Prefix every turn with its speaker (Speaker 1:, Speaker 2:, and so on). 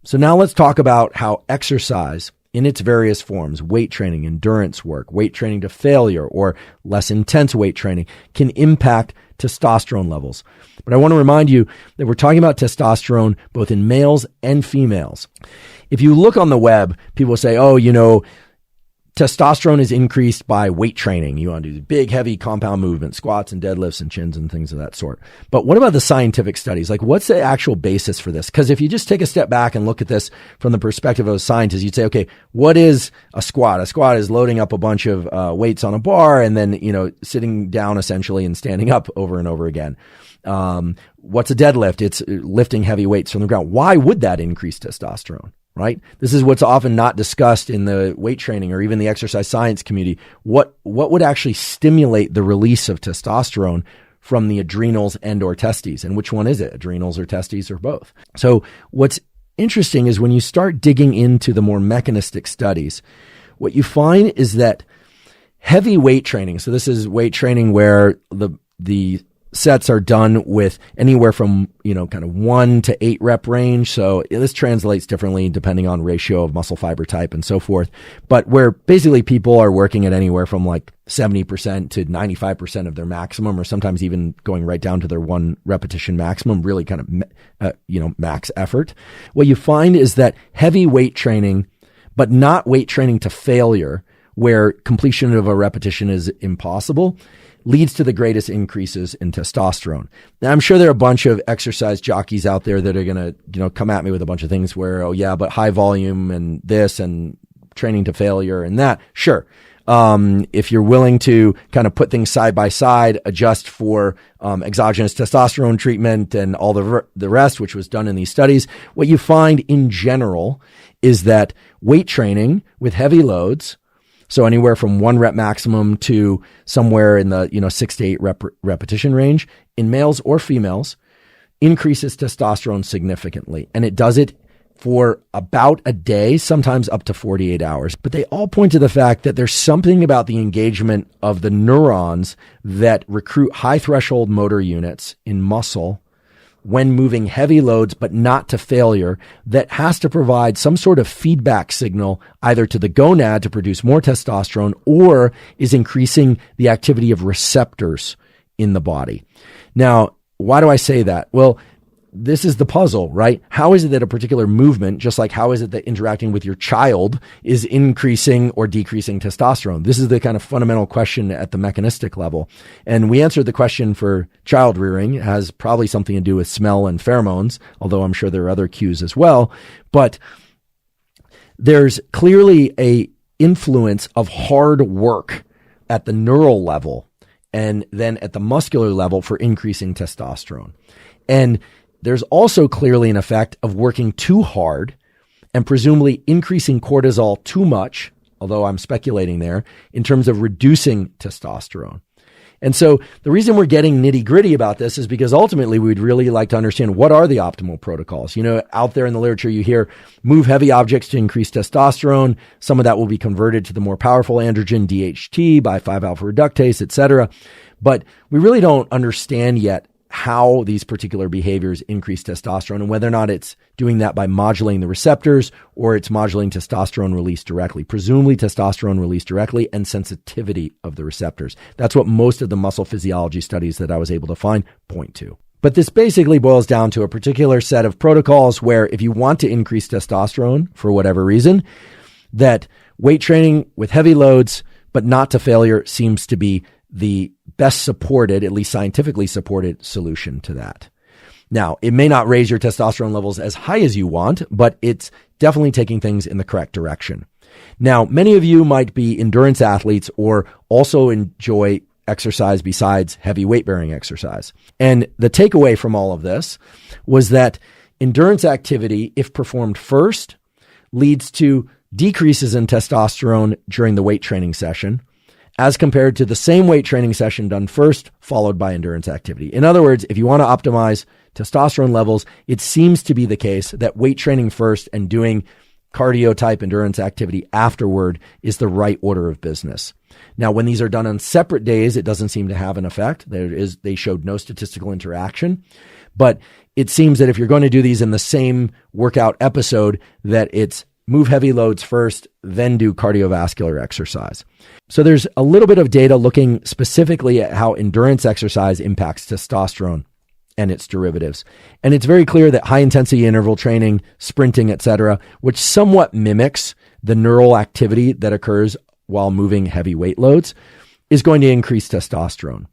Speaker 1: So now let's talk about how exercise in its various forms, weight training, endurance work, weight training to failure, or less intense weight training, can impact testosterone levels. But I want to remind you that we're talking about testosterone both in males and females. If you look on the web, people say, oh, testosterone is increased by weight training. You want to do big, heavy compound movements, squats and deadlifts and chins and things of that sort. But what about the scientific studies? Like, what's the actual basis for this? Because if you just take a step back and look at this from the perspective of a scientist, you'd say, okay, what is a squat? A squat is loading up a bunch of weights on a bar and then, sitting down essentially and standing up over and over again. What's a deadlift? It's lifting heavy weights from the ground. Why would that increase testosterone? Right? This is what's often not discussed in the weight training or even the exercise science community. What would actually stimulate the release of testosterone from the adrenals and or testes? And which one is it? Adrenals or testes or both? So what's interesting is when you start digging into the more mechanistic studies, what you find is that heavy weight training, so this is weight training where the sets are done with anywhere from, kind of 1 to 8 rep range. So this translates differently depending on ratio of muscle fiber type and so forth. But where basically people are working at anywhere from like 70% to 95% of their maximum, or sometimes even going right down to their 1 repetition maximum, really kind of, max effort. What you find is that heavy weight training, but not weight training to failure, where completion of a repetition is impossible, leads to the greatest increases in testosterone. Now, I'm sure there are a bunch of exercise jockeys out there that are going to, come at me with a bunch of things where, oh yeah, but high volume and this and training to failure and that. Sure. If you're willing to kind of put things side by side, adjust for exogenous testosterone treatment and all the rest, which was done in these studies, what you find in general is that weight training with heavy loads, so anywhere from 1 rep maximum to somewhere in the 6 to 8 repetition range in males or females, increases testosterone significantly. And it does it for about a day, sometimes up to 48 hours. But they all point to the fact that there's something about the engagement of the neurons that recruit high threshold motor units in muscle when moving heavy loads, but not to failure, that has to provide some sort of feedback signal either to the gonad to produce more testosterone or is increasing the activity of receptors in the body. Now, why do I say that? Well, this is the puzzle, right? How is it that a particular movement, just like how is it that interacting with your child is increasing or decreasing testosterone? This is the kind of fundamental question at the mechanistic level. And we answered the question for child rearing. It has probably something to do with smell and pheromones, although I'm sure there are other cues as well. But there's clearly a influence of hard work at the neural level and then at the muscular level for increasing testosterone. And there's also clearly an effect of working too hard and presumably increasing cortisol too much, although I'm speculating there, in terms of reducing testosterone. And so the reason we're getting nitty gritty about this is because ultimately we'd really like to understand what are the optimal protocols. Out there in the literature, you hear move heavy objects to increase testosterone. Some of that will be converted to the more powerful androgen DHT by 5-alpha reductase, et cetera. But we really don't understand yet how these particular behaviors increase testosterone and whether or not it's doing that by modulating the receptors or it's modulating testosterone release directly, presumably testosterone release directly and sensitivity of the receptors. That's what most of the muscle physiology studies that I was able to find point to. But this basically boils down to a particular set of protocols where if you want to increase testosterone for whatever reason, that weight training with heavy loads, but not to failure, seems to be the best supported, at least scientifically supported solution to that. Now, it may not raise your testosterone levels as high as you want, but it's definitely taking things in the correct direction. Now, many of you might be endurance athletes or also enjoy exercise besides heavy weight bearing exercise. And the takeaway from all of this was that endurance activity, if performed first, leads to decreases in testosterone during the weight training session, as compared to the same weight training session done first, followed by endurance activity. In other words, if you want to optimize testosterone levels, it seems to be the case that weight training first and doing cardio type endurance activity afterward is the right order of business. Now, when these are done on separate days, it doesn't seem to have an effect. They showed no statistical interaction, but it seems that if you're going to do these in the same workout episode, that it's move heavy loads first, then do cardiovascular exercise. So there's a little bit of data looking specifically at how endurance exercise impacts testosterone and its derivatives. And it's very clear that high intensity interval training, sprinting, etc., which somewhat mimics the neural activity that occurs while moving heavy weight loads, is going to increase testosterone.